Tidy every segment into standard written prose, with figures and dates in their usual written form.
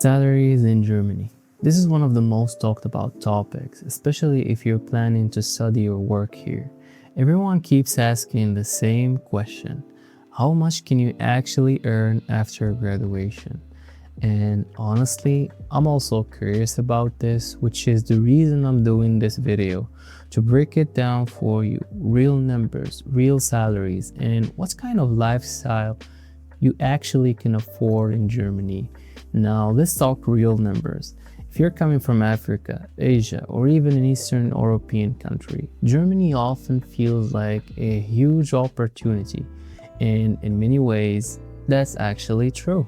Salaries in Germany. This is one of the most talked about topics, especially if you're planning to study or work here. Everyone keeps asking the same question: how much can you actually earn after graduation? And honestly, I'm also curious about this, which is the reason I'm doing this video, to break it down for you: real numbers, real salaries, and what kind of lifestyle you actually can afford in Germany. Now, let's talk real numbers. If you're coming from Africa, Asia, or even an Eastern European country, Germany often feels like a huge opportunity. And in many ways, that's actually true.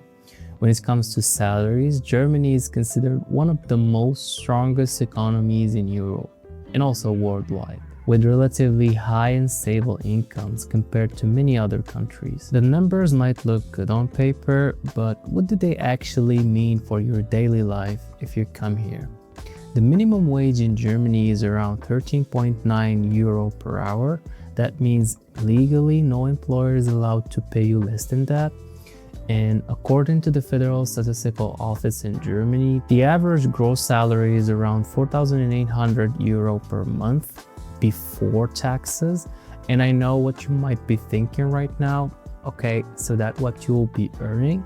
When it comes to salaries, Germany is considered one of the most strongest economies in Europe and also worldwide, with relatively high and stable incomes compared to many other countries. The numbers might look good on paper, but what do they actually mean for your daily life if you come here? The minimum wage in Germany is around 13.9 euro per hour. That means legally no employer is allowed to pay you less than that. And according to the Federal Statistical Office in Germany, the average gross salary is around 4,800 euro per month before taxes. And I know what you might be thinking right now. Okay, so that's what you'll be earning?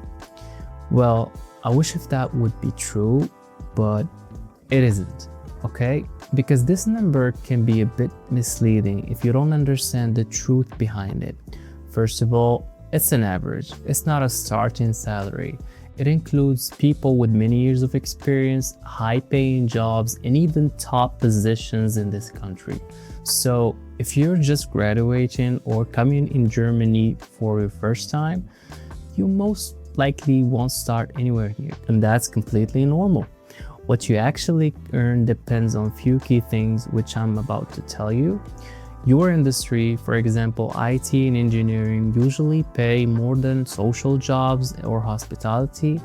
Well, I wish if that would be true, but it isn't, okay? Because this number can be a bit misleading if you don't understand the truth behind it. First of all, it's an average. It's not a starting salary. It includes people with many years of experience, high-paying jobs, and even top positions in this country. So if you're just graduating or coming in Germany for your first time, you most likely won't start anywhere here, and that's completely normal. What you actually earn depends on few key things, which I'm about to tell you. Your industry, for example, IT and engineering, usually pay more than social jobs or hospitality.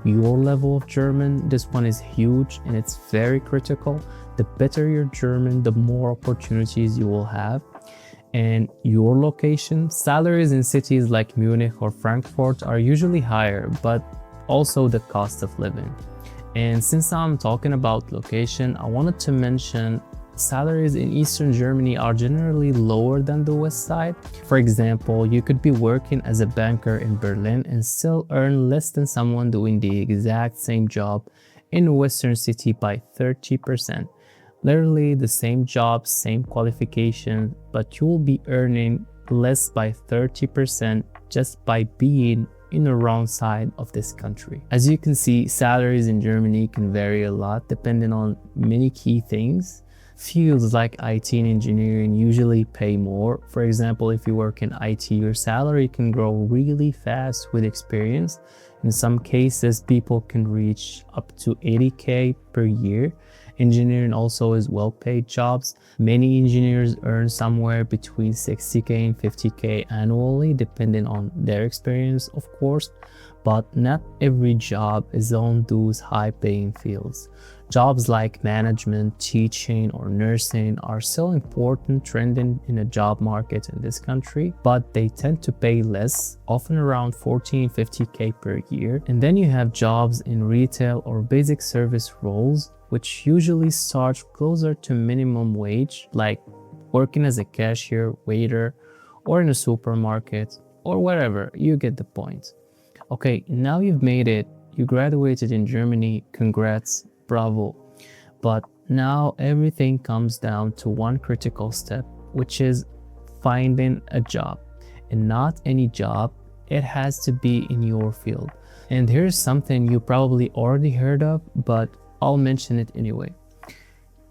Your level of German, this one is huge and it's very critical. The better your German, the more opportunities you will have. And your location, salaries in cities like Munich or Frankfurt are usually higher, but also the cost of living. And since I'm talking about location, I wanted to mention salaries in Eastern Germany are generally lower than the West side. For example, you could be working as a banker in Berlin and still earn less than someone doing the exact same job in a Western city by 30%. Literally the same job, same qualification, but you will be earning less by 30% just by being in the wrong side of this country. As you can see, salaries in Germany can vary a lot depending on many key things. Fields like IT and engineering usually pay more. For example, if you work in IT, your salary can grow really fast with experience. In some cases, people can reach up to 80K per year. Engineering also is well-paid jobs. Many engineers earn somewhere between 60K and 50K annually, depending on their experience, of course. But not every job is on those high-paying fields. Jobs like management, teaching, or nursing are still important, trending in the job market in this country, but they tend to pay less, often around 40 and 50K per year. And then you have jobs in retail or basic service roles, which usually start closer to minimum wage, like working as a cashier, waiter, or in a supermarket, or wherever. You get the point. Okay, now you've made it. You graduated in Germany. Congrats. Bravo. But now everything comes down to one critical step, which is finding a job. And not any job, it has to be in your field. And here's something you probably already heard of, but I'll mention it anyway.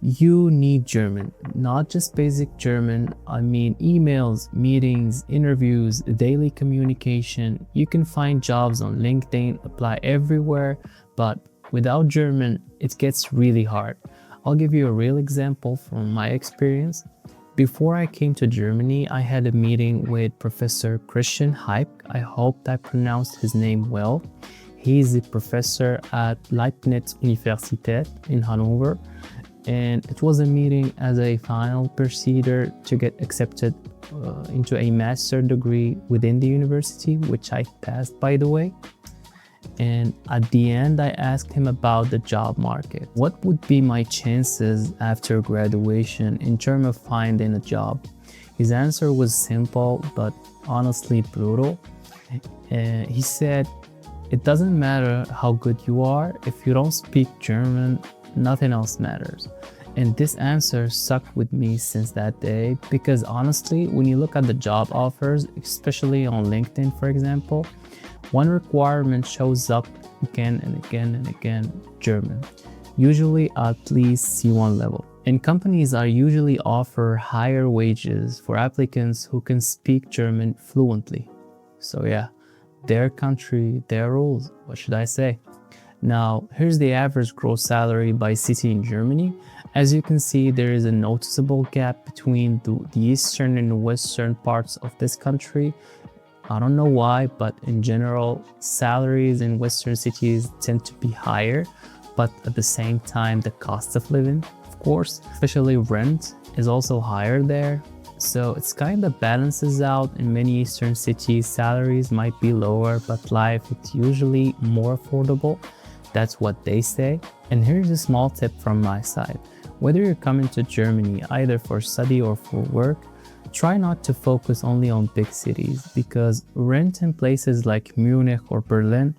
You need German, not just basic German. I mean emails, meetings, interviews, daily communication. You can find jobs on LinkedIn, apply everywhere, but without German, it gets really hard. I'll give you a real example from my experience. Before I came to Germany, I had a meeting with Professor Christian Heip. I hope I pronounced his name well. He's a professor at Leibniz Universität in Hanover. And it was a meeting as a final procedure to get accepted into a master's degree within the university, which I passed, by the way. And at the end, I asked him about the job market. What would be my chances after graduation in terms of finding a job? His answer was simple, but honestly brutal. He said, it doesn't matter how good you are, if you don't speak German, nothing else matters. And this answer stuck with me since that day because honestly, when you look at the job offers, especially on LinkedIn, for example, one requirement shows up again and again and again: German, usually at least C1 level. And companies are usually offer higher wages for applicants who can speak German fluently. So yeah, their country, their rules, what should I say? Now, here's the average gross salary by city in Germany. As you can see, there is a noticeable gap between the eastern and western parts of this country. I don't know why, but in general, salaries in western cities tend to be higher, but at the same time, the cost of living, of course, especially rent, is also higher there. So it's kind of balances out. In many eastern cities, salaries might be lower, but life is usually more affordable. That's what they say. And here's a small tip from my side. Whether you're coming to Germany either for study or for work, try not to focus only on big cities because rent in places like Munich or Berlin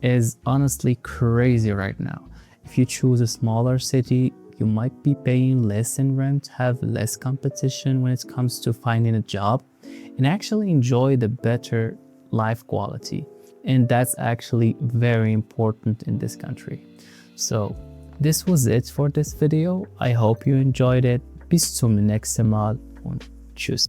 is honestly crazy right now. If you choose a smaller city, you might be paying less in rent, have less competition when it comes to finding a job, and actually enjoy the better life quality. And that's actually very important in this country. So this was it for this video. I hope you enjoyed it. Bis zum nächsten Mal und tschüss.